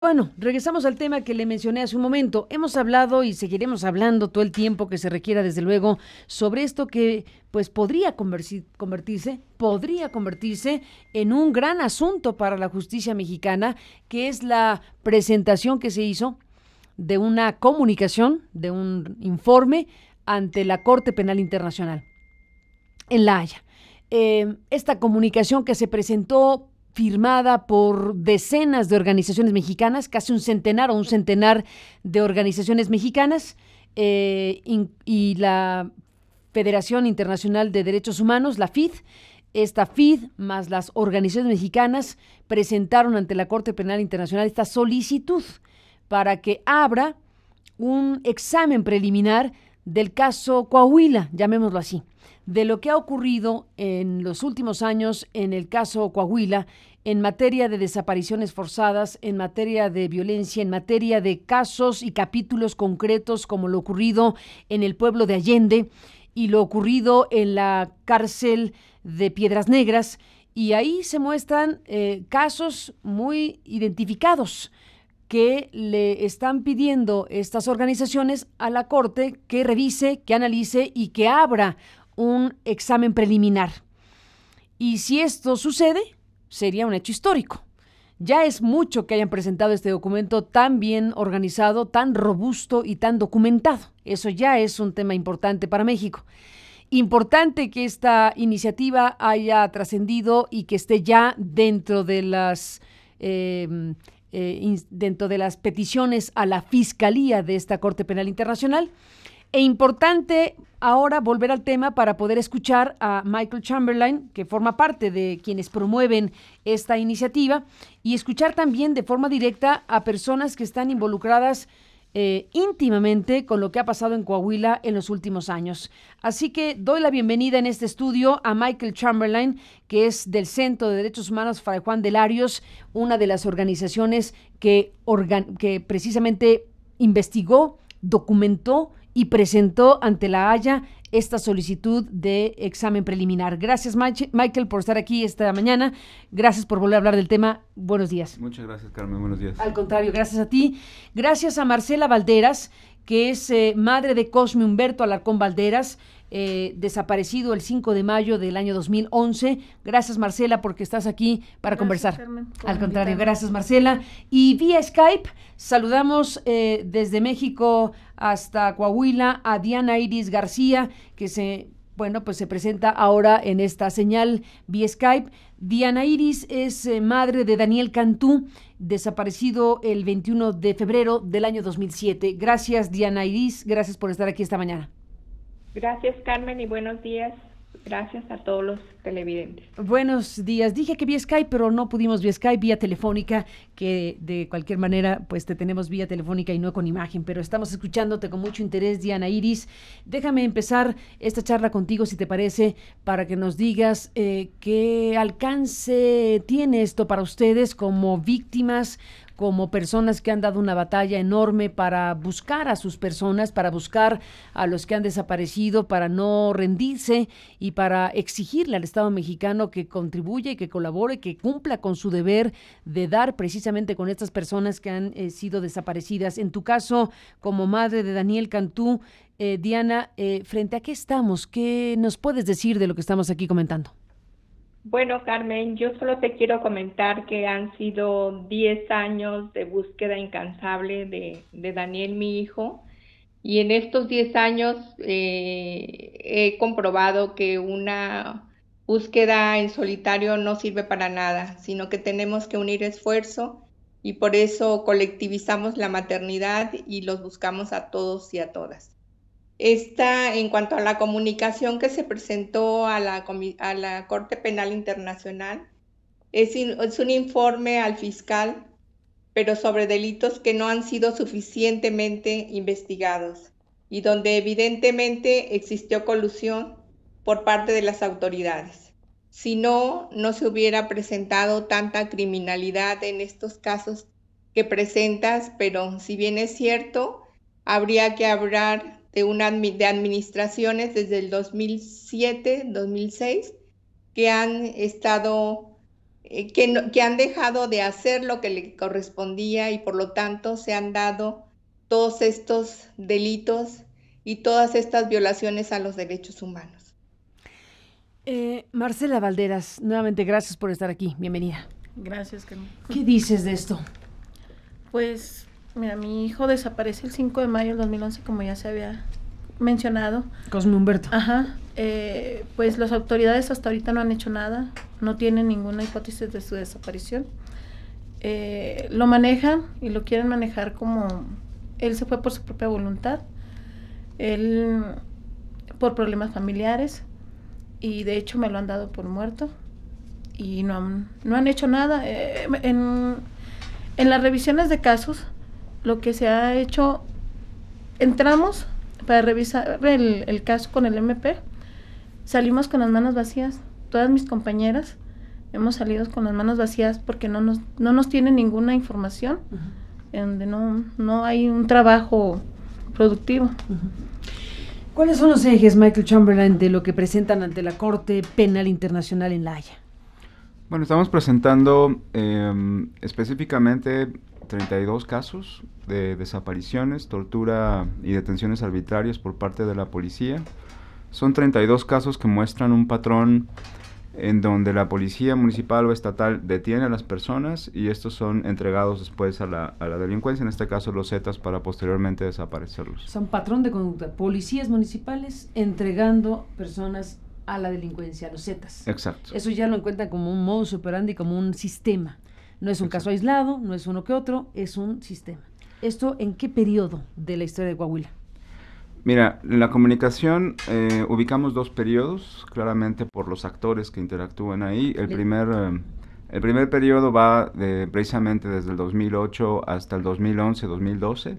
Bueno, regresamos al tema que le mencioné hace un momento. Hemos hablado y seguiremos hablando todo el tiempo que se requiera, desde luego, sobre esto que pues podría convertirse en un gran asunto para la justicia mexicana, que es la presentación que se hizo de una comunicación, de un informe ante la Corte Penal Internacional en La Haya. Esta comunicación que se presentó firmada por decenas de organizaciones mexicanas, casi un centenar de organizaciones mexicanas, y la Federación Internacional de Derechos Humanos, la FID. Esta FID más las organizaciones mexicanas presentaron ante la Corte Penal Internacional esta solicitud para que abra un examen preliminar del caso Coahuila, llamémoslo así, de lo que ha ocurrido en los últimos años en el caso Coahuila, en materia de desapariciones forzadas, en materia de violencia, en materia de casos y capítulos concretos como lo ocurrido en el pueblo de Allende y lo ocurrido en la cárcel de Piedras Negras. Y ahí se muestran casos muy identificados que le están pidiendo estas organizaciones a la Corte que revise, que analice y que abra un examen preliminar. Y si esto sucede, sería un hecho histórico. Ya es mucho que hayan presentado este documento tan bien organizado, tan robusto y tan documentado. Eso ya es un tema importante para México. Importante que esta iniciativa haya trascendido y que esté ya dentro de las peticiones a la Fiscalía de esta Corte Penal Internacional. E importante ahora volver al tema para poder escuchar a Michael Chamberlain, que forma parte de quienes promueven esta iniciativa, y escuchar también de forma directa a personas que están involucradas íntimamente con lo que ha pasado en Coahuila en los últimos años. Así que doy la bienvenida en este estudio a Michael Chamberlain, que es del Centro de Derechos Humanos Fray Juan de Larios, una de las organizaciones que precisamente investigó, documentó y presentó ante la Haya esta solicitud de examen preliminar. Gracias, Michael, por estar aquí esta mañana. Gracias por volver a hablar del tema. Buenos días. Muchas gracias, Carmen. Buenos días. Al contrario, gracias a ti. Gracias a Marcela Valderas, que es madre de Cosme Humberto Alarcón Valderas, desaparecido el 5 de mayo del año 2011. Gracias, Marcela, porque estás aquí para conversar. Carmen, Al contrario, gracias, Marcela. Y vía Skype saludamos desde México hasta Coahuila a Diana Iris García, que se presenta ahora en esta señal vía Skype. Diana Iris es madre de Daniel Cantú, desaparecido el 21 de febrero del año 2007. Gracias, Diana Iris, gracias por estar aquí esta mañana. Gracias, Carmen, y buenos días. Gracias a todos los televidentes. Buenos días. Dije que vía Skype, pero no pudimos vía Skype, vía telefónica, que de cualquier manera pues te tenemos vía telefónica y no con imagen, pero estamos escuchándote con mucho interés, Diana Iris. Déjame empezar esta charla contigo, si te parece, para que nos digas qué alcance tiene esto para ustedes como víctimas, como personas que han dado una batalla enorme para buscar a sus personas, para buscar a los que han desaparecido, para no rendirse y para exigirle al Estado mexicano que contribuya y que colabore, que cumpla con su deber de dar precisamente con estas personas que han sido desaparecidas. En tu caso, como madre de Daniel Cantú, Diana, ¿frente a qué estamos? ¿Qué nos puedes decir de lo que estamos aquí comentando? Bueno, Carmen, yo solo te quiero comentar que han sido 10 años de búsqueda incansable de Daniel, mi hijo, y en estos 10 años he comprobado que una búsqueda en solitario no sirve para nada, sino que tenemos que unir esfuerzo y por eso colectivizamos la maternidad y los buscamos a todos y a todas. En cuanto a la comunicación que se presentó a la Corte Penal Internacional, es un informe al fiscal, pero sobre delitos que no han sido suficientemente investigados y donde evidentemente existió colusión por parte de las autoridades. Si no, no se hubiera presentado tanta criminalidad en estos casos que presentas, pero si bien es cierto, habría que hablar de administraciones desde el 2007, 2006, que han estado que han dejado de hacer lo que le correspondía y por lo tanto se han dado todos estos delitos y todas estas violaciones a los derechos humanos. Marcela Valderas, nuevamente gracias por estar aquí. Bienvenida. Gracias, Carmen. ¿Qué dices de esto? Pues, mira, mi hijo desapareció el 5 de mayo del 2011, como ya se había mencionado. Cosme Humberto. Ajá. Pues las autoridades hasta ahorita no han hecho nada, no tienen ninguna hipótesis de su desaparición. Lo manejan y lo quieren manejar como él se fue por su propia voluntad, él por problemas familiares, y de hecho me lo han dado por muerto y no han hecho nada. En las revisiones de casos, lo que se ha hecho, entramos para revisar el caso con el MP, salimos con las manos vacías. Todas mis compañeras hemos salido con las manos vacías porque no nos tienen ninguna información, en donde no hay un trabajo productivo. ¿Cuáles son los ejes, Michael Chamberlain, de lo que presentan ante la Corte Penal Internacional en La Haya? Bueno, estamos presentando específicamente 32 casos de desapariciones, tortura y detenciones arbitrarias por parte de la policía. Son 32 casos que muestran un patrón en donde la policía municipal o estatal detiene a las personas y estos son entregados después a la delincuencia, en este caso los Zetas, para posteriormente desaparecerlos. Es un patrón de conducta. Policías municipales entregando personas a la delincuencia, a los Zetas. Exacto. Eso ya lo encuentran como un modus operandi, como un sistema. No es un caso aislado, no es uno que otro, es un sistema. ¿Esto en qué periodo de la historia de Coahuila? Mira, en la comunicación ubicamos dos periodos, claramente por los actores que interactúan ahí. El primer periodo va precisamente desde el 2008 hasta el 2011-2012.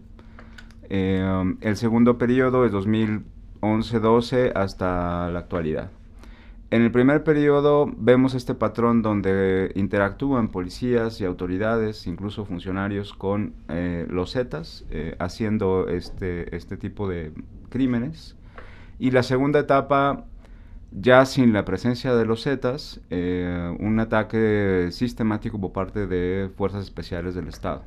El segundo periodo es 2011-12 hasta la actualidad. En el primer periodo vemos este patrón donde interactúan policías y autoridades, incluso funcionarios, con los Zetas, haciendo este tipo de crímenes. Y la segunda etapa, ya sin la presencia de los Zetas, un ataque sistemático por parte de fuerzas especiales del Estado,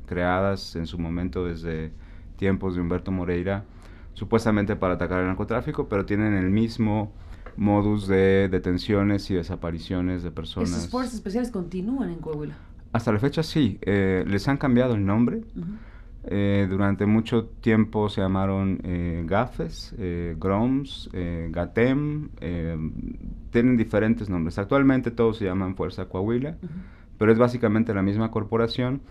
creadas en su momento desde tiempos de Humberto Moreira, supuestamente para atacar el narcotráfico, pero tienen el mismo modus de detenciones y desapariciones de personas. ¿Esas fuerzas especiales continúan en Coahuila? Hasta la fecha sí, les han cambiado el nombre. Durante mucho tiempo se llamaron GAFES, GROMS, GATEM, tienen diferentes nombres. Actualmente todos se llaman Fuerza Coahuila, pero es básicamente la misma corporación,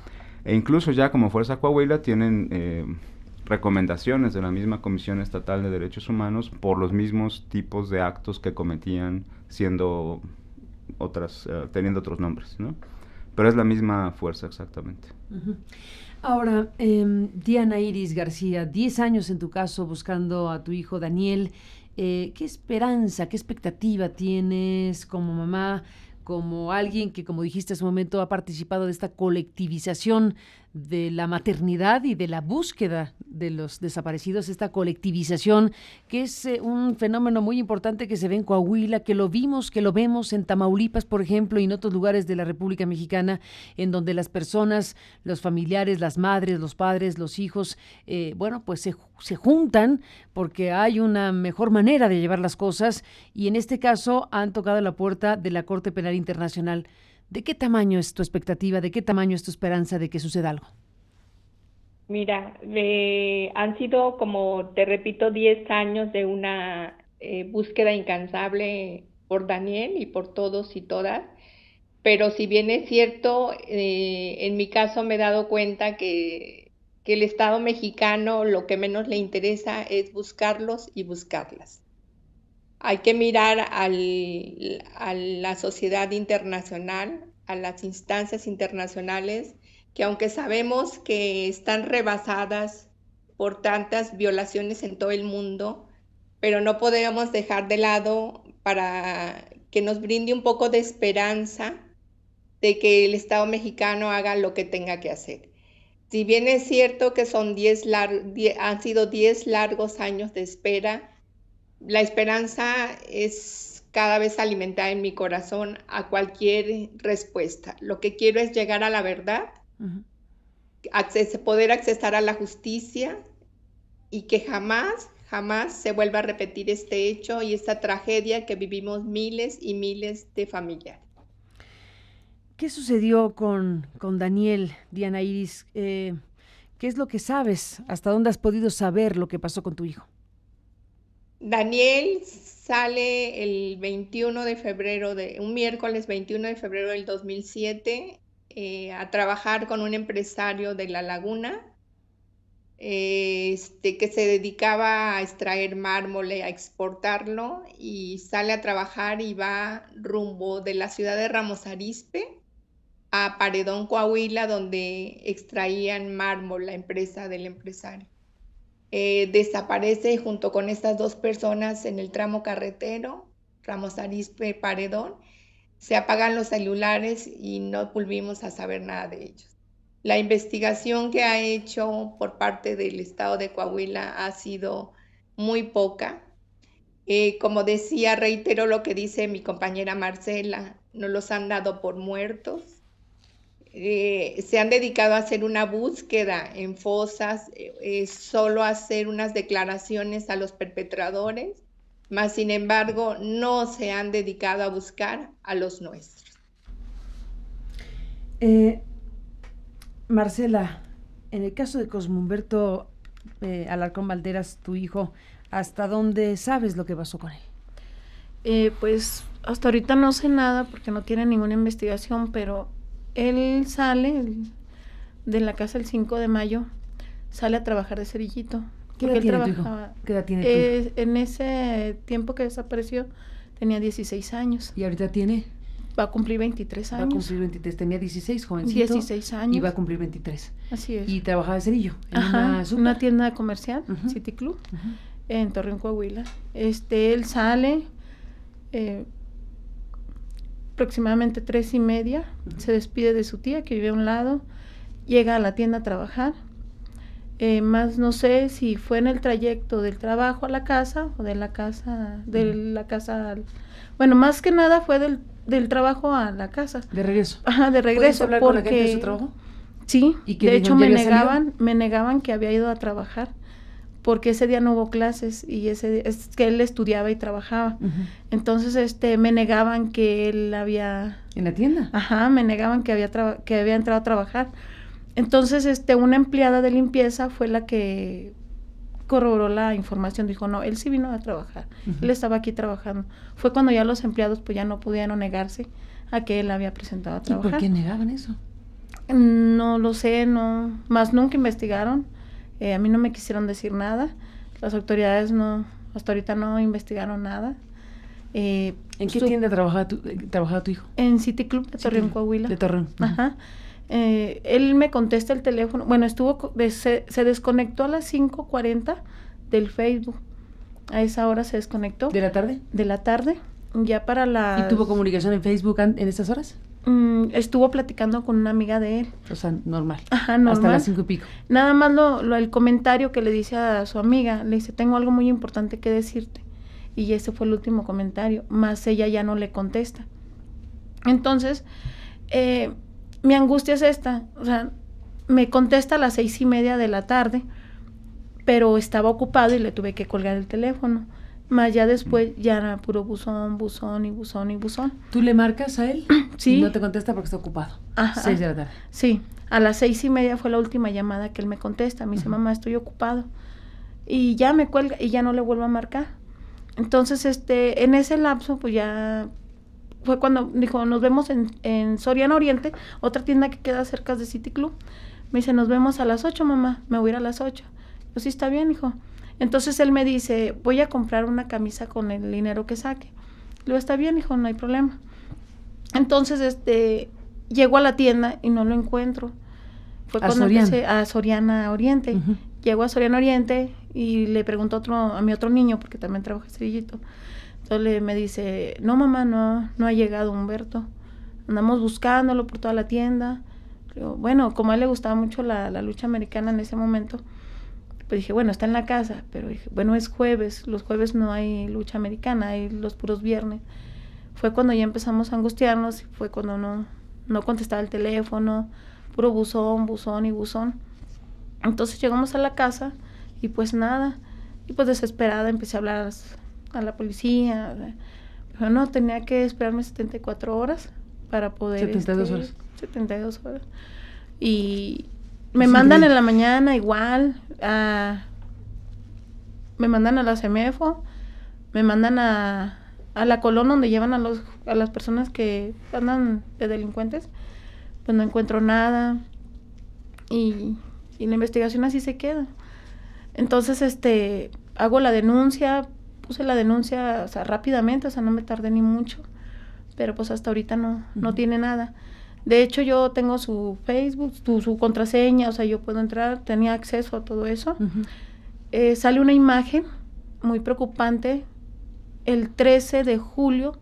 e incluso ya como Fuerza Coahuila tienen recomendaciones de la misma Comisión Estatal de Derechos Humanos por los mismos tipos de actos que cometían, siendo teniendo otros nombres, ¿no? Pero es la misma fuerza exactamente. Ahora, Diana Iris García, 10 años en tu caso buscando a tu hijo Daniel. ¿Qué esperanza, qué expectativa tienes como mamá, como alguien que, como dijiste hace un momento, ha participado de esta colectivización de la maternidad y de la búsqueda de los desaparecidos, esta colectivización que es un fenómeno muy importante que se ve en Coahuila, que lo vemos en Tamaulipas, por ejemplo, y en otros lugares de la República Mexicana, en donde las personas, los familiares, las madres, los padres, los hijos, pues se juntan porque hay una mejor manera de llevar las cosas, y en este caso han tocado la puerta de la Corte Penal Internacional. ¿De qué tamaño es tu expectativa? ¿De qué tamaño es tu esperanza de que suceda algo? Mira, han sido, como te repito, 10 años de una búsqueda incansable por Daniel y por todos y todas, pero si bien es cierto, en mi caso me he dado cuenta que el Estado mexicano lo que menos le interesa es buscarlos y buscarlas. Hay que mirar a la sociedad internacional, a las instancias internacionales, que aunque sabemos que están rebasadas por tantas violaciones en todo el mundo, pero no podemos dejar de lado para que nos brinde un poco de esperanza de que el Estado mexicano haga lo que tenga que hacer. Si bien es cierto que han sido 10 largos años de espera, la esperanza es cada vez alimentar en mi corazón a cualquier respuesta. Lo que quiero es llegar a la verdad, poder accesar a la justicia y que jamás se vuelva a repetir este hecho y esta tragedia que vivimos miles y miles de familiares. ¿Qué sucedió con Daniel, Diana Iris? ¿Qué es lo que sabes? ¿Hasta dónde has podido saber lo que pasó con tu hijo? Daniel sale el 21 de febrero, un miércoles 21 de febrero del 2007, a trabajar con un empresario de La Laguna, que se dedicaba a extraer mármol, a exportarlo, y sale a trabajar y va rumbo de la ciudad de Ramos Arizpe a Paredón, Coahuila, donde extraían mármol, la empresa del empresario. Desaparece junto con estas dos personas en el tramo carretero, Ramos Arizpe, Paredón. Se apagan los celulares y no volvimos a saber nada de ellos. La investigación que ha hecho por parte del estado de Coahuila ha sido muy poca. Como decía, reitero lo que dice mi compañera Marcela, nos los han dado por muertos. Se han dedicado a hacer una búsqueda en fosas, solo a hacer unas declaraciones a los perpetradores, mas sin embargo no se han dedicado a buscar a los nuestros. Marcela, en el caso de Cosmo Humberto Alarcón Valderas, tu hijo, ¿hasta dónde sabes lo que pasó con él? Pues hasta ahorita no sé nada porque no tiene ninguna investigación, pero él sale de la casa el 5 de mayo, sale a trabajar de cerillito. ¿Qué edad tiene tu hijo? ¿Qué edad tiene tu hijo? En ese tiempo que desapareció tenía 16 años. ¿Y ahorita tiene? Va a cumplir 23 años. Va a cumplir 23, tenía 16, jovencito. 16 años. Y va a cumplir 23. Así es. Y trabajaba de cerillo en una tienda comercial, City Club, en Torreón, Coahuila. Él sale aproximadamente 3:30, se despide de su tía que vive a un lado, llega a la tienda a trabajar. Más no sé si fue en el trayecto del trabajo a la casa o de la casa, bueno, más que nada fue del trabajo a la casa. De regreso. Ajá, de regreso. ¿Puedes hablar con la gente de su trabajo? Sí, ¿Y que de hecho me negaban que había ido a trabajar porque ese día no hubo clases y es que él estudiaba y trabajaba. Entonces me negaban que él había ¿en la tienda? Ajá, me negaban que había entrado a trabajar. Entonces una empleada de limpieza fue la que corroboró la información, dijo, no, él sí vino a trabajar, él estaba aquí trabajando. Fue cuando ya los empleados pues ya no pudieron negarse a que él había presentado a trabajar. ¿Y por qué negaban eso? No lo sé, no, más nunca investigaron, a mí no me quisieron decir nada, las autoridades hasta ahorita no investigaron nada. ¿En qué tienda trabajaba tu hijo? En City Club de Torreón, Coahuila. De Torreón. Ajá. Él me contesta el teléfono, bueno, se desconectó a las 5:40 del Facebook, a esa hora se desconectó. ¿De la tarde? De la tarde, ya para las... ¿Y tuvo comunicación en Facebook en esas horas? Estuvo platicando con una amiga de él. O sea, normal. Ajá, normal. Hasta las 5:00 y pico. Nada más el comentario que le dice a su amiga, le dice, tengo algo muy importante que decirte. Y ese fue el último comentario, más ella ya no le contesta. Entonces, mi angustia es esta, o sea, me contesta a las 6:30 de la tarde, pero estaba ocupado y le tuve que colgar el teléfono. Más ya después ya era puro buzón. ¿Tú le marcas a él? Sí. Y no te contesta porque está ocupado. Ajá. 6 de la tarde. Sí, a las 6:30 fue la última llamada que él me contesta. Me dice, mamá, estoy ocupado. Y ya me cuelga y ya no le vuelvo a marcar. Entonces, en ese lapso, pues ya fue cuando dijo, nos vemos en Soriana Oriente, otra tienda que queda cerca de City Club. Me dice, nos vemos a las 8, mamá, me voy a ir a las 8. Pues sí, está bien, hijo. Entonces él me dice, voy a comprar una camisa con el dinero que saque. Le digo, está bien, hijo, no hay problema. Entonces, llego a la tienda y no lo encuentro. Fue cuando empecé a Soriana Oriente. Llego a Soriana Oriente y le pregunto a mi otro niño, porque también trabaja cerillito. Entonces me dice, no, mamá, no ha llegado Humberto. Andamos buscándolo por toda la tienda. Digo, bueno, como a él le gustaba mucho la lucha americana en ese momento, Pues dije, bueno, está en la casa, pero dije, bueno, es jueves, los jueves no hay lucha americana, hay los puros viernes. Fue cuando ya empezamos a angustiarnos, fue cuando no contestaba el teléfono, puro buzón, buzón y buzón. Entonces llegamos a la casa y pues nada, y pues desesperada empecé a hablar a la policía, pero no, tenía que esperarme 74 horas para poder... 72 horas. 72 horas. Y me mandan en la mañana igual, me mandan a la CEMEFO, me mandan a la Colón donde llevan a las personas que andan de delincuentes, pues no encuentro nada y la investigación así se queda. Entonces, hago la denuncia, puse la denuncia, o sea, rápidamente, o sea, no me tardé ni mucho, pero pues hasta ahorita no tiene nada. De hecho, yo tengo su Facebook, su contraseña, o sea, yo puedo entrar, tenía acceso a todo eso. Sale una imagen muy preocupante el 13 de julio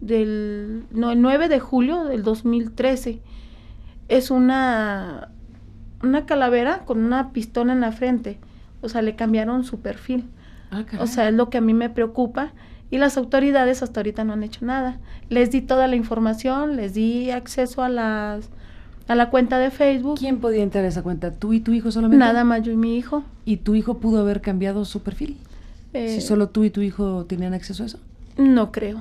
el 9 de julio del 2013. Es una calavera con una pistola en la frente, o sea, le cambiaron su perfil. O sea, es lo que a mí me preocupa. Y las autoridades hasta ahorita no han hecho nada. Les di toda la información, les di acceso a la cuenta de Facebook. ¿Quién podía entrar a esa cuenta? ¿Tú y tu hijo solamente? Nada más yo y mi hijo. ¿Y tu hijo pudo haber cambiado su perfil? Si solo tú y tu hijo tenían acceso a eso. No creo.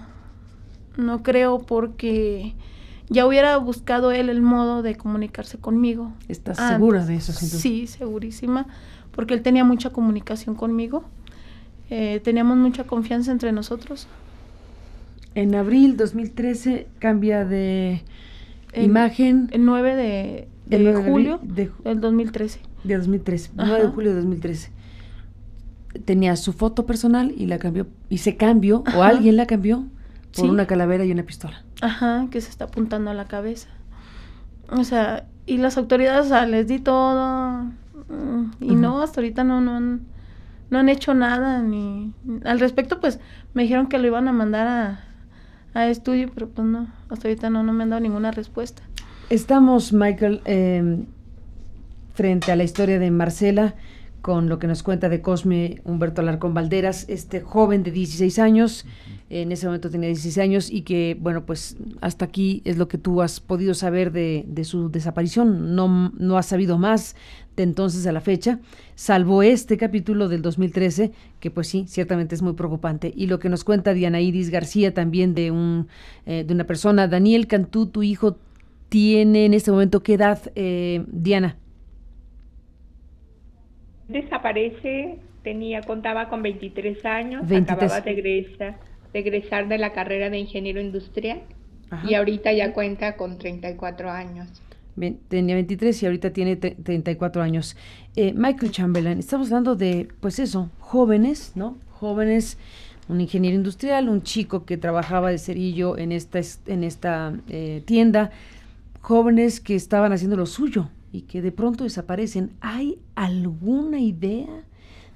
No creo porque ya hubiera buscado él el modo de comunicarse conmigo. ¿Estás segura de eso? Sí, segurísima. Porque él tenía mucha comunicación conmigo. Teníamos mucha confianza entre nosotros. En abril 2013 cambia de imagen. El 9 de julio del 2013. De 2013, 9 de julio de 2013. Tenía su foto personal y la cambió, y se cambió, o alguien la cambió, por una calavera y una pistola. Ajá, que se está apuntando a la cabeza. O sea, y las autoridades, o sea, les di todo, y no, hasta ahorita no han hecho nada, ni al respecto. Pues me dijeron que lo iban a mandar a estudio, pero pues no, hasta ahorita no me han dado ninguna respuesta. Estamos, Michael, frente a la historia de Marcela, con lo que nos cuenta de Cosme Humberto Alarcón Valderas, este joven de 16 años, en ese momento tenía 16 años, y que, bueno, pues hasta aquí es lo que tú has podido saber de su desaparición. No has sabido más de entonces a la fecha, salvo este capítulo del 2013, que pues sí, ciertamente es muy preocupante. Y lo que nos cuenta Diana Iris García también de una persona. Daniel Cantú, tu hijo, tiene en este momento, ¿qué edad, Diana? Desaparece, contaba con 23 años, 23. Acababa de egresar de la carrera de ingeniero industrial. Ajá. Y ahorita ya cuenta con 34 años. Bien, tenía 23 y ahorita tiene 34 años. Michael Chamberlain, estamos hablando de, pues eso, jóvenes, ¿no? Jóvenes, un ingeniero industrial, un chico que trabajaba de cerillo en esta tienda, jóvenes que estaban haciendo lo suyo y que de pronto desaparecen. ¿Hay alguna idea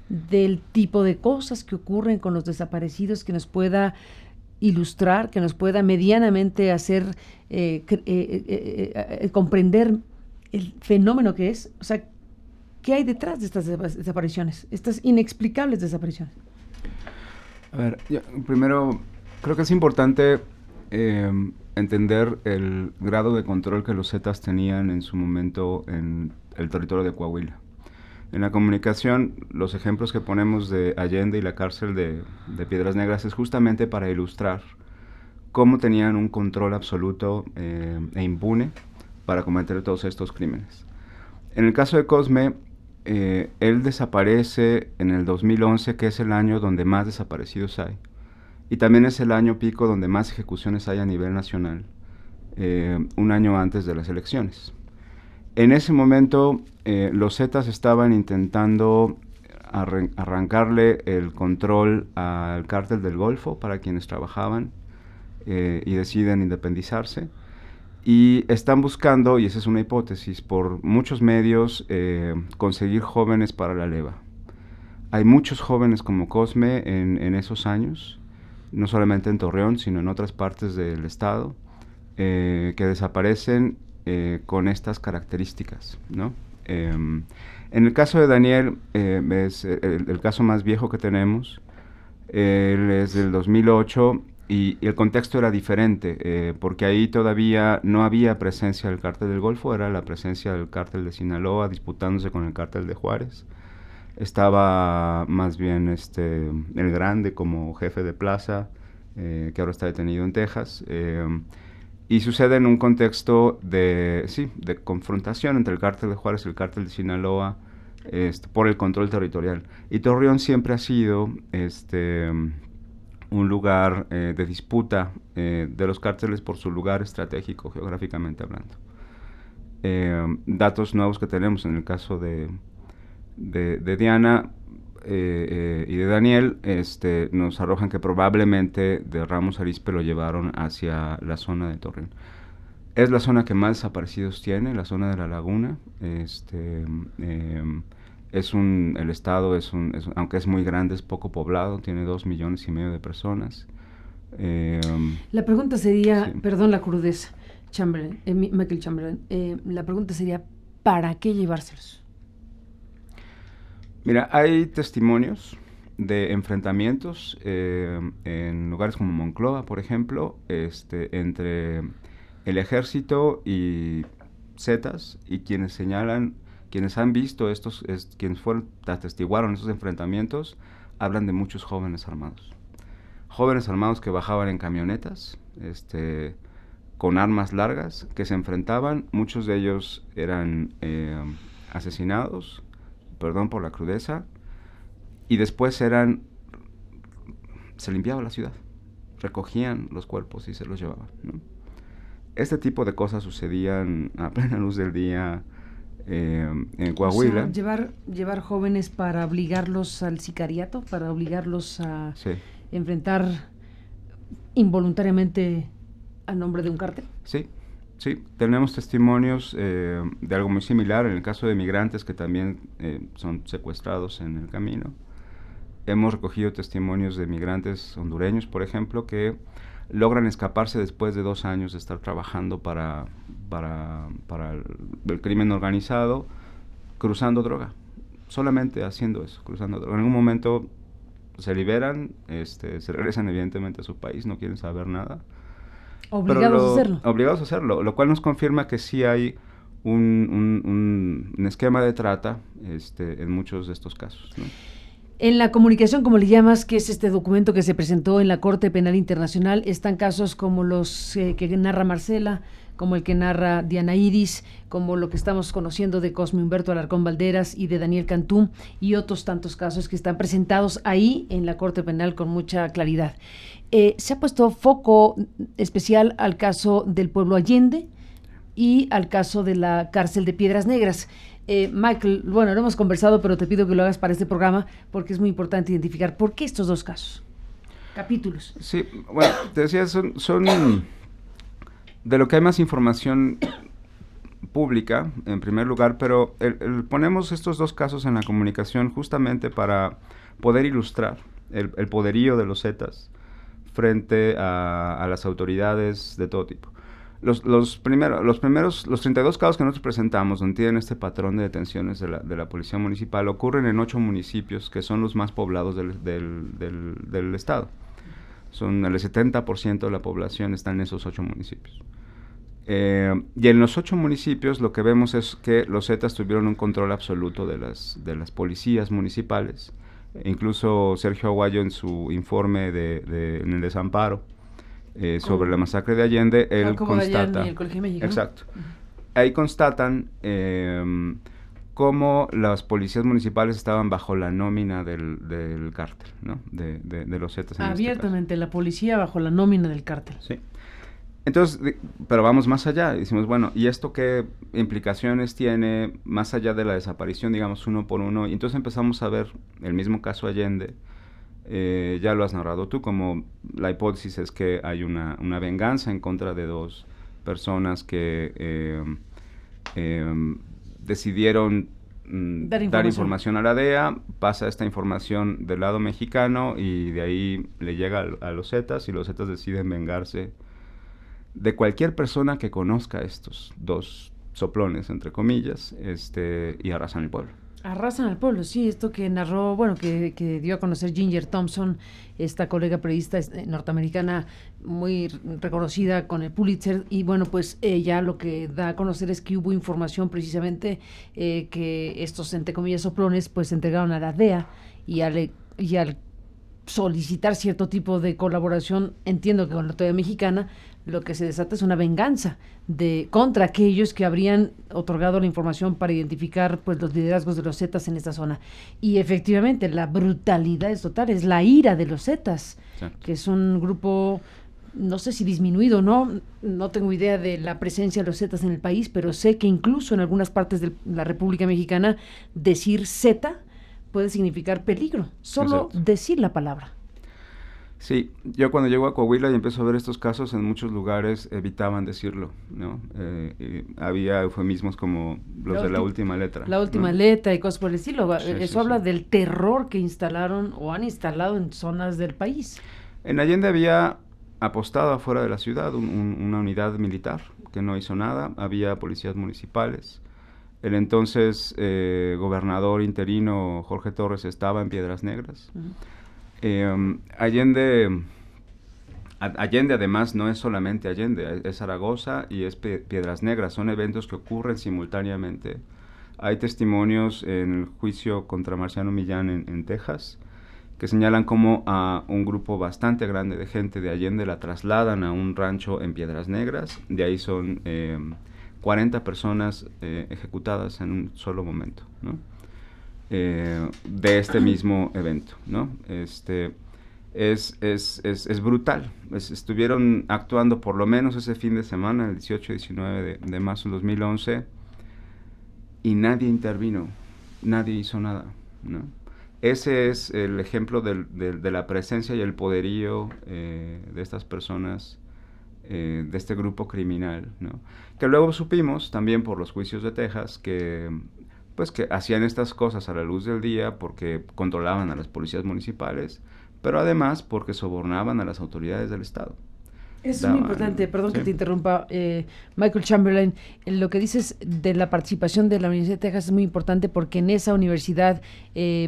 del tipo de cosas que ocurren con los desaparecidos que nos pueda ilustrar, que nos pueda medianamente hacer comprender el fenómeno que es? O sea, ¿qué hay detrás de estas desapariciones, estas inexplicables desapariciones? A ver, primero creo que es importante entender el grado de control que los Zetas tenían en su momento en el territorio de Coahuila. En la comunicación, los ejemplos que ponemos de Allende y la cárcel de Piedras Negras es justamente para ilustrar cómo tenían un control absoluto e impune para cometer todos estos crímenes. En el caso de Cosme, él desaparece en el 2011, que es el año donde más desaparecidos hay. Y también es el año pico donde más ejecuciones hay a nivel nacional, un año antes de las elecciones. En ese momento, los Zetas estaban intentando arrancarle el control al cártel del Golfo para quienes trabajaban y deciden independizarse. Y están buscando, y esa es una hipótesis, por muchos medios conseguir jóvenes para la leva. Hay muchos jóvenes como Cosme en esos años, no solamente en Torreón, sino en otras partes del estado, que desaparecen con estas características, ¿no? En el caso de Daniel, es el caso más viejo que tenemos. Él es del 2008 y el contexto era diferente, porque ahí todavía no había presencia del Cártel del Golfo, era la presencia del Cártel de Sinaloa disputándose con el Cártel de Juárez. Estaba más bien el Grande como jefe de plaza, que ahora está detenido en Texas, y sucede en un contexto de confrontación entre el Cártel de Juárez y el Cártel de Sinaloa, por el control territorial. Y Torreón siempre ha sido un lugar de disputa de los cárteles por su lugar estratégico, geográficamente hablando. Datos nuevos que tenemos en el caso de Diana y de Daniel nos arrojan que probablemente de Ramos Arizpe lo llevaron hacia la zona de Torreón. Es la zona que más desaparecidos tiene, la zona de la Laguna. El estado aunque es muy grande, es poco poblado, tiene 2,5 millones de personas. La pregunta sería, sí. Perdón la crudeza, Michael Chamberlain, la pregunta sería, ¿para qué llevárselos? Mira, hay testimonios de enfrentamientos en lugares como Monclova, por ejemplo, entre el ejército y Zetas, y quienes han visto quienes atestiguaron esos enfrentamientos, hablan de muchos jóvenes armados. Jóvenes armados que bajaban en camionetas, con armas largas, que se enfrentaban. Muchos de ellos eran asesinados, perdón por la crudeza, y después se limpiaba la ciudad, recogían los cuerpos y se los llevaban, ¿no? Este tipo de cosas sucedían a plena luz del día en Coahuila. O sea, llevar jóvenes para obligarlos al sicariato, para obligarlos a enfrentar involuntariamente a nombre de un cártel. Sí, tenemos testimonios de algo muy similar en el caso de migrantes que también son secuestrados en el camino. Hemos recogido testimonios de migrantes hondureños, por ejemplo, que logran escaparse después de 2 años de estar trabajando para el crimen organizado, cruzando droga, solamente haciendo eso, cruzando droga. En algún momento se liberan, se regresan evidentemente a su país, no quieren saber nada. Obligados a hacerlo, lo cual nos confirma que sí hay un esquema de trata en muchos de estos casos, ¿no? En la comunicación, como le llamas, que es este documento que se presentó en la Corte Penal Internacional, están casos como los que narra Marcela, como el que narra Diana Iris, como lo que estamos conociendo de Cosme Humberto Alarcón Valderas y de Daniel Cantú, y otros tantos casos que están presentados ahí en la Corte Penal con mucha claridad. Se ha puesto foco especial al caso del Pueblo Allende y al caso de la cárcel de Piedras Negras. Michael, bueno, lo hemos conversado, pero te pido que lo hagas para este programa porque es muy importante identificar por qué estos 2 casos, capítulos. Sí, bueno, te decía, son de lo que hay más información pública, en primer lugar, pero ponemos estos 2 casos en la comunicación justamente para poder ilustrar el poderío de los Zetas frente a las autoridades de todo tipo. Los 32 casos que nosotros presentamos, donde tienen este patrón de detenciones de la Policía Municipal, ocurren en 8 municipios que son los más poblados del estado. Son el 70% de la población está en esos 8 municipios. Y en los 8 municipios lo que vemos es que los Zetas tuvieron un control absoluto de las policías municipales. Incluso Sergio Aguayo, en su informe en el desamparo sobre la masacre de Allende, él constata, el Colegio Mexicano. Exacto, ahí constatan cómo las policías municipales estaban bajo la nómina del cártel, ¿no? de los Zetas. Abiertamente, la policía bajo la nómina del cártel. Sí. Entonces, pero vamos más allá, decimos, bueno, ¿y esto qué implicaciones tiene más allá de la desaparición, digamos, uno por uno? Y entonces empezamos a ver el mismo caso Allende, ya lo has narrado tú, como la hipótesis es que hay una venganza en contra de 2 personas que decidieron dar información a la DEA, pasa esta información del lado mexicano y de ahí le llega a los Zetas, y los Zetas deciden vengarse de cualquier persona que conozca a estos 2 soplones, entre comillas, y arrasan el pueblo. Arrasan al pueblo, sí, esto que narró, bueno, que dio a conocer Ginger Thompson, esta colega periodista norteamericana muy reconocida con el Pulitzer, y bueno, pues ella lo que da a conocer es que hubo información precisamente que estos, entre comillas, soplones, pues se entregaron a la DEA, y al solicitar cierto tipo de colaboración, entiendo que con la autoridad mexicana, lo que se desata es una venganza contra aquellos que habrían otorgado la información para identificar pues los liderazgos de los Zetas en esta zona. Y efectivamente la brutalidad es total, es la ira de los Zetas, que es un grupo, no sé si disminuido, no tengo idea de la presencia de los Zetas en el país, pero sé que incluso en algunas partes de la República Mexicana decir Zeta puede significar peligro, solo decir la palabra. Sí, yo cuando llego a Coahuila y empiezo a ver estos casos, en muchos lugares evitaban decirlo, ¿no? Había eufemismos como los de la última letra. La última letra y cosas por el estilo. Eso habla del terror que instalaron o han instalado en zonas del país. En Allende había apostado afuera de la ciudad una unidad militar que no hizo nada, había policías municipales. El entonces gobernador interino Jorge Torres estaba en Piedras Negras. Allende además no es solamente Allende, es Zaragoza y es Piedras Negras, son eventos que ocurren simultáneamente. Hay testimonios en el juicio contra Marciano Millán en Texas que señalan cómo a un grupo bastante grande de gente de Allende la trasladan a un rancho en Piedras Negras, de ahí son 40 personas ejecutadas en un solo momento, ¿no? De este mismo evento, ¿no? Es brutal. Estuvieron actuando por lo menos ese fin de semana, el 18-19 de marzo del 2011, y nadie intervino, nadie hizo nada, ¿no? Ese es el ejemplo de la presencia y el poderío de estas personas, de este grupo criminal, ¿no? Que luego supimos, también por los juicios de Texas, que hacían estas cosas a la luz del día porque controlaban a las policías municipales, pero además porque sobornaban a las autoridades del Estado. Eso es muy importante, perdón que te interrumpa, Michael Chamberlain, lo que dices de la participación de la Universidad de Texas es muy importante porque en esa universidad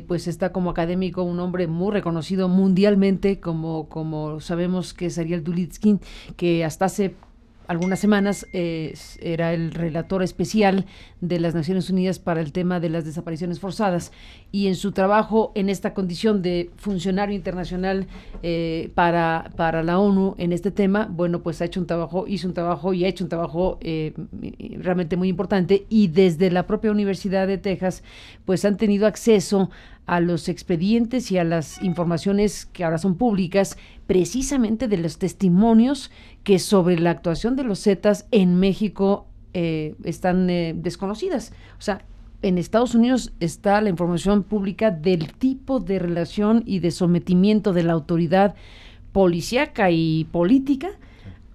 pues está como académico un hombre muy reconocido mundialmente, como sabemos que es Ariel Dulitsky, que hasta hace algunas semanas era el relator especial de las Naciones Unidas para el tema de las desapariciones forzadas, y en su trabajo en esta condición de funcionario internacional para la ONU en este tema, bueno, pues hizo un trabajo realmente muy importante, y desde la propia Universidad de Texas pues han tenido acceso a los expedientes y a las informaciones que ahora son públicas, precisamente de los testimonios que sobre la actuación de los Zetas en México están desconocidas. O sea, en Estados Unidos está la información pública del tipo de relación y de sometimiento de la autoridad policíaca y política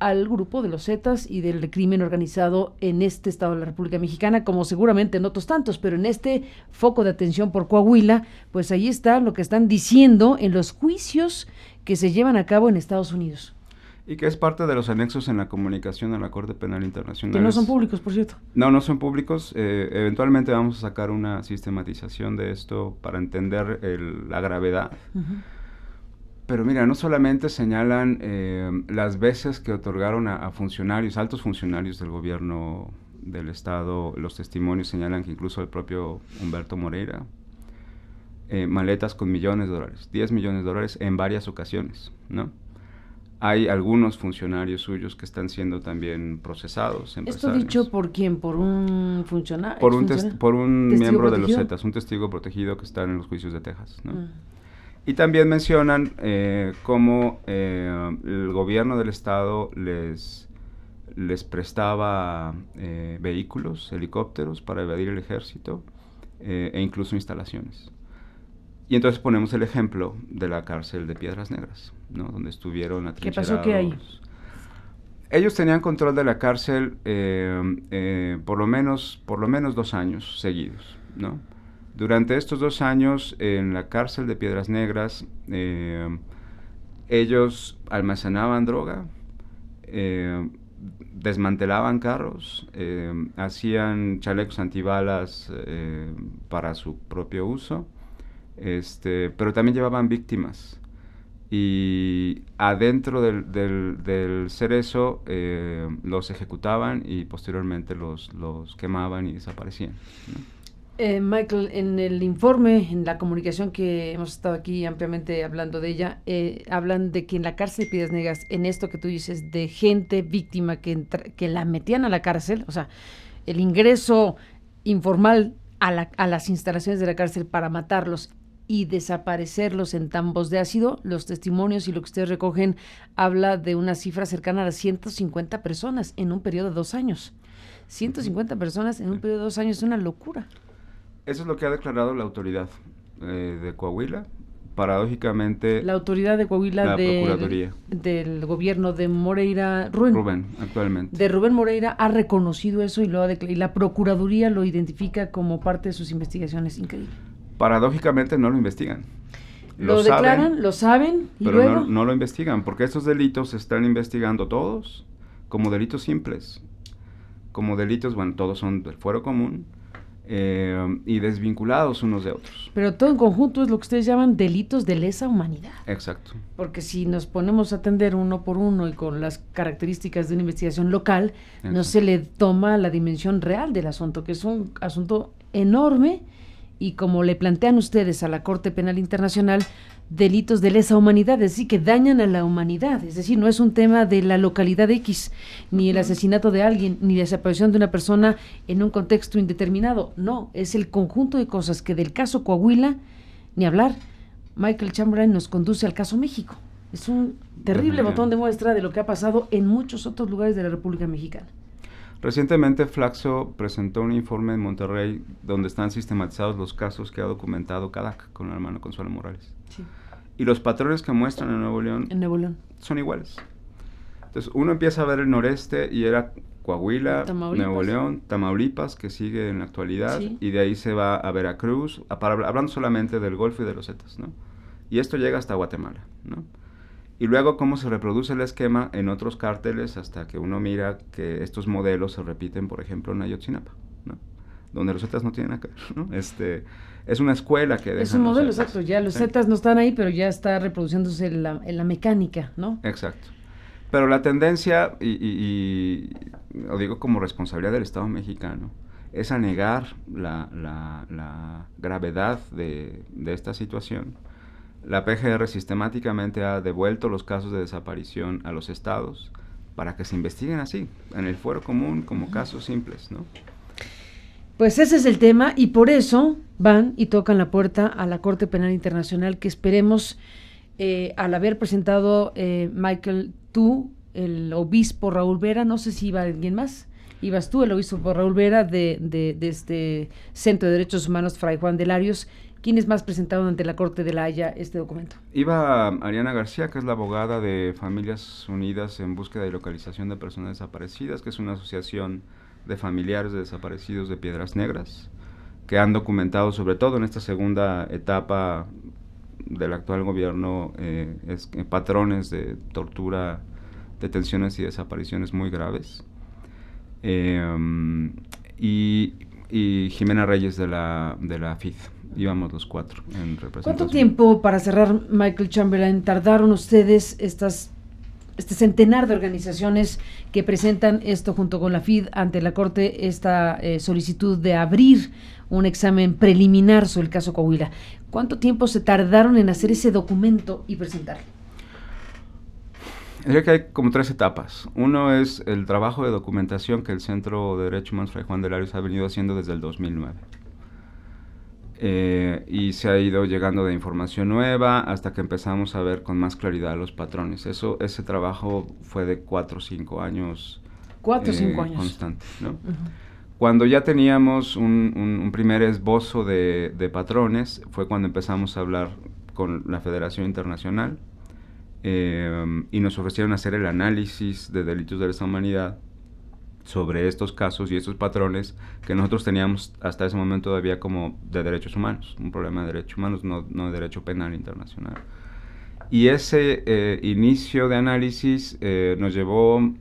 al grupo de los Zetas y del crimen organizado en este estado de la República Mexicana, como seguramente en otros tantos, pero en este foco de atención por Coahuila, pues ahí está lo que están diciendo en los juicios que se llevan a cabo en Estados Unidos. Y que es parte de los anexos en la comunicación a la Corte Penal Internacional. Que no son públicos, por cierto. No son públicos. Eventualmente vamos a sacar una sistematización de esto para entender la gravedad. Uh-huh. Pero mira, no solamente señalan las veces que otorgaron a funcionarios, altos funcionarios del gobierno del Estado, los testimonios señalan que incluso el propio Humberto Moreira, maletas con $millones, $10 millones en varias ocasiones, ¿no? Hay algunos funcionarios suyos que están siendo también procesados. ¿Esto dicho por quién? ¿Por un funcionario? Por un miembro de los Zetas, un testigo protegido que está en los juicios de Texas, ¿no? Y también mencionan cómo el gobierno del Estado les prestaba vehículos, helicópteros para evadir el ejército e incluso instalaciones. Y entonces ponemos el ejemplo de la cárcel de Piedras Negras, ¿no? Donde estuvieron atrincherados. ¿Qué pasó? ¿Qué hay? Ellos tenían control de la cárcel por lo menos 2 años seguidos, ¿no? Durante estos 2 años en la cárcel de Piedras Negras, ellos almacenaban droga, desmantelaban carros, hacían chalecos antibalas para su propio uso, pero también llevaban víctimas. Y adentro del cerezo los ejecutaban y posteriormente los quemaban y desaparecían, ¿no? Michael, en el informe, en la comunicación que hemos estado aquí ampliamente hablando de ella, hablan de que en la cárcel de Piedras Negras, en esto que tú dices, de gente víctima que la metían a la cárcel, o sea, el ingreso informal a las instalaciones de la cárcel para matarlos y desaparecerlos en tambos de ácido, los testimonios y lo que ustedes recogen habla de una cifra cercana a las 150 personas en un periodo de 2 años. 150 personas en un periodo de 2 años es una locura. Eso es lo que ha declarado la autoridad de Coahuila. Paradójicamente... La autoridad de Coahuila la Procuraduría. Del gobierno de Moreira, Rubén, actualmente. De Rubén Moreira ha reconocido eso y y la Procuraduría lo identifica como parte de sus investigaciones. Increíble. Paradójicamente no lo investigan. Lo declaran, lo saben y pero luego... no lo investigan, porque estos delitos se están investigando todos como delitos simples. Como delitos, bueno, todos son del fuero común, y desvinculados unos de otros. Pero todo en conjunto es lo que ustedes llaman delitos de lesa humanidad. Exacto. Porque si nos ponemos a atender uno por uno y con las características de una investigación local, exacto, no se le toma la dimensión real del asunto, que es un asunto enorme y como le plantean ustedes a la Corte Penal Internacional, delitos de lesa humanidad, es decir, que dañan a la humanidad, es decir, no es un tema de la localidad X, ni el asesinato de alguien, ni la desaparición de una persona en un contexto indeterminado, no, es el conjunto de cosas que del caso Coahuila, ni hablar, Michael Chamberlain nos conduce al caso México, es un terrible botón de muestra de lo que ha pasado en muchos otros lugares de la República Mexicana. Recientemente Flaxo presentó un informe en Monterrey donde están sistematizados los casos que ha documentado CADAC con el hermano Consuelo Morales. Sí. Y los patrones que muestran en Nuevo León son iguales. Entonces uno empieza a ver el noreste y era Coahuila, Nuevo León, Tamaulipas, que sigue en la actualidad, sí, y de ahí se va a Veracruz, hablando solamente del Golfo y de los Zetas, ¿no? Y esto llega hasta Guatemala, ¿no? Y luego cómo se reproduce el esquema en otros cárteles hasta que uno mira que estos modelos se repiten, por ejemplo, en Ayotzinapa, ¿no? Donde los Zetas no tienen nada que ver, ¿no? Es una escuela que dejan. Es un modelo, exacto, ya los Zetas no están ahí, pero ya está reproduciéndose en la mecánica, ¿no? Exacto. Pero la tendencia, y lo digo como responsabilidad del Estado mexicano, es a negar la gravedad de esta situación. La PGR sistemáticamente ha devuelto los casos de desaparición a los estados para que se investiguen así, en el fuero común, como casos simples, ¿no? Pues ese es el tema y por eso van y tocan la puerta a la Corte Penal Internacional que esperemos, al haber presentado, Michael, tú, el obispo Raúl Vera, no sé si iba alguien más, ibas tú, el obispo Raúl Vera de este Centro de Derechos Humanos Fray Juan de Larios. ¿Quiénes más presentaron ante la Corte de la Haya este documento? Iba Ariana García, que es la abogada de Familias Unidas en Búsqueda y Localización de Personas Desaparecidas, que es una asociación de familiares de desaparecidos de Piedras Negras, que han documentado, sobre todo en esta segunda etapa del actual gobierno, patrones de tortura, detenciones y desapariciones muy graves. Y Jimena Reyes de la FID. Íbamos los 4 en representación. ¿Cuánto tiempo, para cerrar, Michael Chamberlain, tardaron ustedes este centenar de organizaciones que presentan esto junto con la FID ante la Corte, esta solicitud de abrir un examen preliminar sobre el caso Coahuila? ¿Cuánto tiempo se tardaron en hacer ese documento y presentarlo? Diría que hay como 3 etapas. Uno es el trabajo de documentación que el Centro de Derechos Humanos Fray Juan de Larios ha venido haciendo desde el 2009. Y se ha ido llegando de información nueva hasta que empezamos a ver con más claridad los patrones. Ese trabajo fue de 4 o 5 años. 4 o 5 años. Constante, ¿no? Cuando ya teníamos un primer esbozo de patrones, fue cuando empezamos a hablar con la Federación Internacional y nos ofrecieron hacer el análisis de delitos de lesa humanidad sobre estos casos y estos patrones que nosotros teníamos hasta ese momento todavía como de derechos humanos, un problema de derechos humanos, no de derecho penal internacional. Y ese inicio de análisis nos llevó 1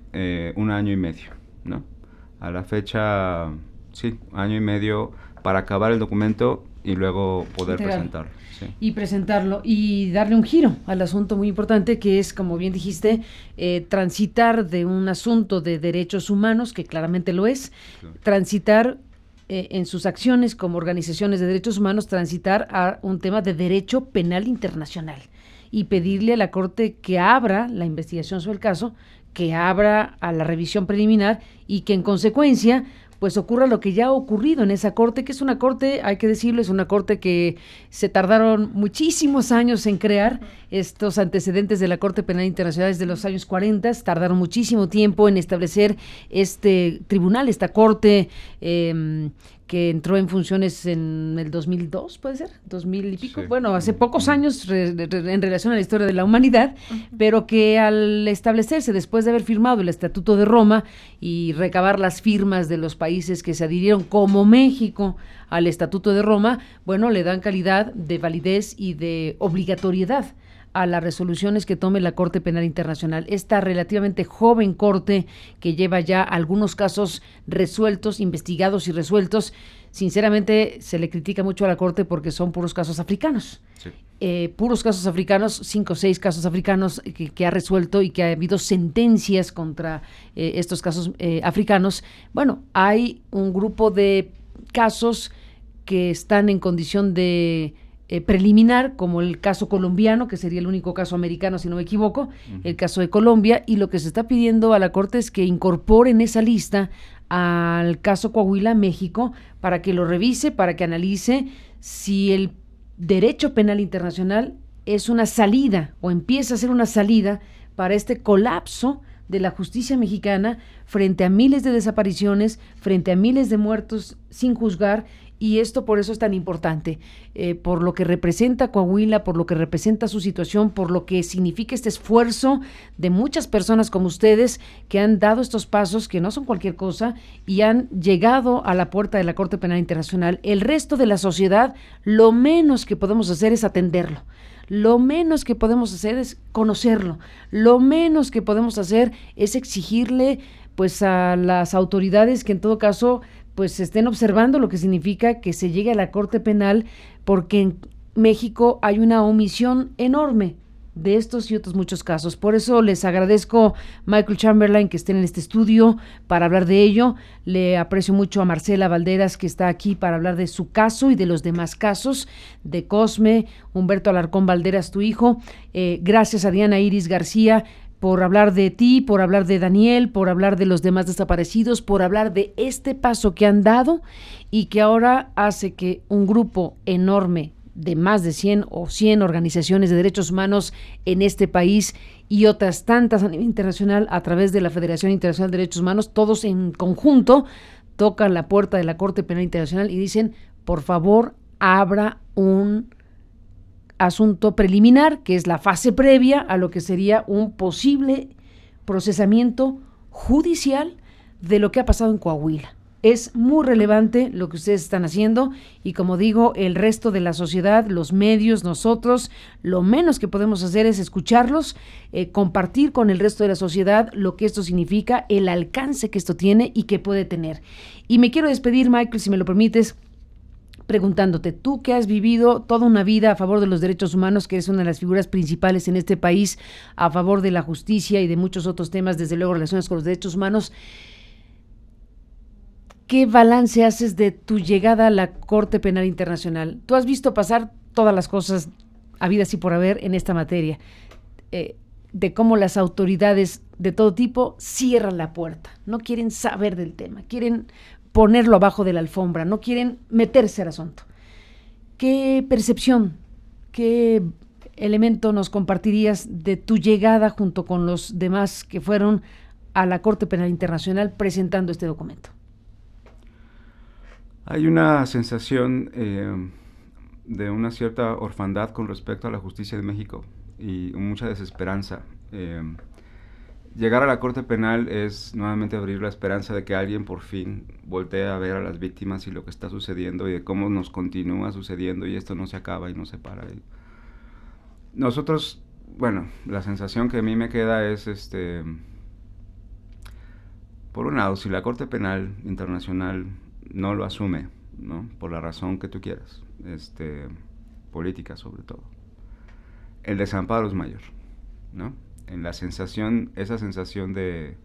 año y medio, ¿no? A la fecha, sí, 1 año y medio para acabar el documento y luego poder presentarlo. Sí. Y presentarlo y darle un giro al asunto muy importante que es, como bien dijiste, transitar de un asunto de derechos humanos, que claramente lo es, claro. Transitar en sus acciones como organizaciones de derechos humanos, transitar a un tema de derecho penal internacional y pedirle a la Corte que abra la investigación sobre el caso, que abra a la revisión preliminar y que en consecuencia pues ocurra lo que ya ha ocurrido en esa corte, que es una corte, hay que decirlo, es una corte que se tardaron muchísimos años en crear. Estos antecedentes de la Corte Penal Internacional desde los años 40, tardaron muchísimo tiempo en establecer este tribunal, esta corte que entró en funciones en el 2002, ¿puede ser? 2000 y pico. Sí. Bueno, hace pocos años en relación a la historia de la humanidad, pero que al establecerse, después de haber firmado el Estatuto de Roma y recabar las firmas de los países que se adhirieron, como México, al Estatuto de Roma, bueno, le dan calidad de validez y de obligatoriedad a las resoluciones que tome la Corte Penal Internacional. Esta relativamente joven corte que lleva ya algunos casos resueltos, investigados y resueltos, sinceramente se le critica mucho a la Corte porque son puros casos africanos. Sí. Puros casos africanos, 5 o 6 casos africanos que ha resuelto y que ha habido sentencias contra estos casos africanos. Bueno, hay un grupo de casos que están en condición de preliminar, como el caso colombiano, que sería el único caso americano, si no me equivoco, el caso de Colombia, y lo que se está pidiendo a la Corte es que incorporen esa lista al caso Coahuila, México, para que lo revise, para que analice si el derecho penal internacional es una salida, o empieza a ser una salida para este colapso de la justicia mexicana frente a miles de desapariciones, frente a miles de muertos sin juzgar. Y esto por eso es tan importante, por lo que representa Coahuila, por lo que representa su situación, por lo que significa este esfuerzo de muchas personas como ustedes que han dado estos pasos que no son cualquier cosa y han llegado a la puerta de la Corte Penal Internacional. El resto de la sociedad, lo menos que podemos hacer es atenderlo. Lo menos que podemos hacer es conocerlo. Lo menos que podemos hacer es exigirle pues a las autoridades que en todo caso pues estén observando lo que significa que se llegue a la Corte Penal, porque en México hay una omisión enorme de estos y otros muchos casos. Por eso les agradezco, Michael Chamberlain, que estén en este estudio para hablar de ello. Le aprecio mucho a Marcela Valderas, que está aquí para hablar de su caso y de los demás casos, de Cosme, Humberto Alarcón Valderas, tu hijo. Gracias a Diana Iris García por hablar de ti, por hablar de Daniel, por hablar de los demás desaparecidos, por hablar de este paso que han dado y que ahora hace que un grupo enorme de más de 100 o 100 organizaciones de derechos humanos en este país y otras tantas a nivel internacional a través de la Federación Internacional de Derechos Humanos, todos en conjunto tocan la puerta de la Corte Penal Internacional y dicen, por favor, abra un asunto preliminar, que es la fase previa a lo que sería un posible procesamiento judicial de lo que ha pasado en Coahuila. Es muy relevante lo que ustedes están haciendo y, como digo, el resto de la sociedad, los medios, nosotros, lo menos que podemos hacer es escucharlos, compartir con el resto de la sociedad lo que esto significa, el alcance que esto tiene y que puede tener. Y me quiero despedir, Michael, si me lo permites, preguntándote, tú que has vivido toda una vida a favor de los derechos humanos, que eres una de las figuras principales en este país, a favor de la justicia y de muchos otros temas, desde luego relacionados con los derechos humanos, ¿qué balance haces de tu llegada a la Corte Penal Internacional? Tú has visto pasar todas las cosas habidas y por haber en esta materia, de cómo las autoridades de todo tipo cierran la puerta, no quieren saber del tema, quieren ponerlo abajo de la alfombra, no quieren meterse al asunto. ¿Qué percepción, qué elemento nos compartirías de tu llegada junto con los demás que fueron a la Corte Penal Internacional presentando este documento? Hay una sensación de una cierta orfandad con respecto a la justicia de México y mucha desesperanza. Llegar a la Corte Penal es nuevamente abrir la esperanza de que alguien por fin voltee a ver a las víctimas y lo que está sucediendo y de cómo nos continúa sucediendo y esto no se acaba y no se para. Nosotros bueno, la sensación que a mí me queda es, por un lado, si la Corte Penal Internacional no lo asume, ¿no? Por la razón que tú quieras, política sobre todo, el desamparo es mayor, ¿no? En esa sensación de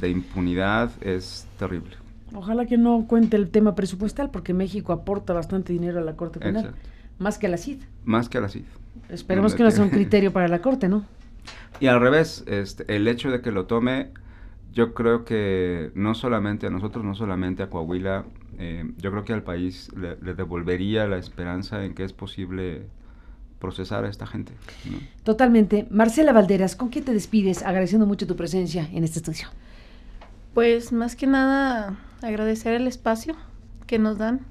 impunidad es terrible. Ojalá que no cuente el tema presupuestal, porque México aporta bastante dinero a la Corte Penal. Exacto. Más que a la CID. Más que a la CID. Esperemos que no sea un criterio para la Corte, ¿no? Y al revés, el hecho de que lo tome, yo creo que no solamente a nosotros, no solamente a Coahuila, yo creo que al país le devolvería la esperanza en que es posible procesar a esta gente, ¿no? Totalmente. Marcela Valderas, ¿con quién te despides? Agradeciendo mucho tu presencia en este estudio. Pues más que nada agradecer el espacio que nos dan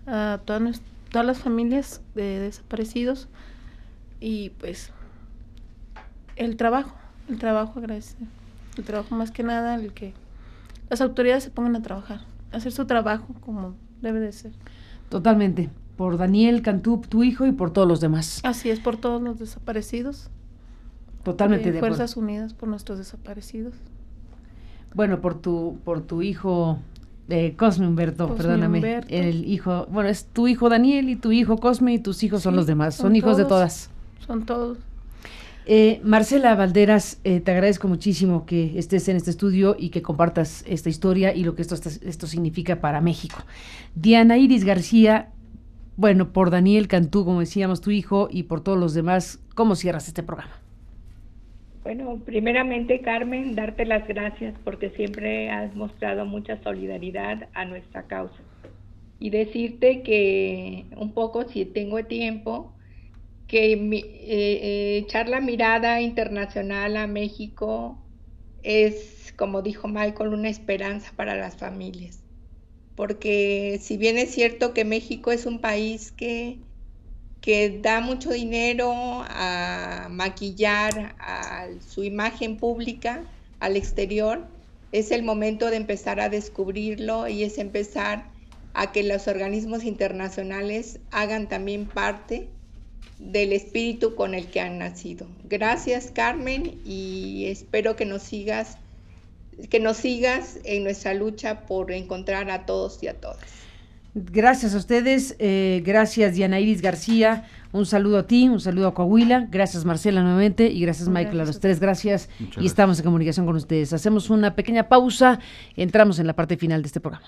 a todas las familias de desaparecidos y pues el trabajo agradecer. El trabajo más que nada, el que las autoridades se pongan a trabajar, a hacer su trabajo como debe de ser. Totalmente. Por Daniel Cantú, tu hijo, y por todos los demás. Así es, por todos los desaparecidos. Totalmente de acuerdo. Fuerzas Unidas por nuestros desaparecidos. Bueno, por tu hijo Cosme Humberto, perdóname. Humberto. El hijo, bueno, es tu hijo Daniel y tu hijo Cosme y tus hijos son los demás. Son hijos de todas. Son todos. Marcela Valderas, te agradezco muchísimo que estés en este estudio y que compartas esta historia y lo que esto significa para México. Diana Iris García, bueno, por Daniel Cantú, como decíamos, tu hijo, y por todos los demás, ¿cómo cierras este programa? Bueno, primeramente, Carmen, darte las gracias porque siempre has mostrado mucha solidaridad a nuestra causa. Y decirte que un poco, si tengo tiempo, que echar la mirada internacional a México es, como dijo Michael, una esperanza para las familias. Porque si bien es cierto que México es un país que da mucho dinero a maquillar a su imagen pública al exterior, es el momento de empezar a descubrirlo y es empezar a que los organismos internacionales hagan también parte del espíritu con el que han nacido. Gracias, Carmen, y espero que nos sigas en nuestra lucha por encontrar a todos y a todas. Gracias a ustedes, gracias Diana Iris García, un saludo a ti, un saludo a Coahuila, gracias Marcela nuevamente y gracias Michael, a los tres, gracias. Y estamos en comunicación con ustedes. Hacemos una pequeña pausa, entramos en la parte final de este programa.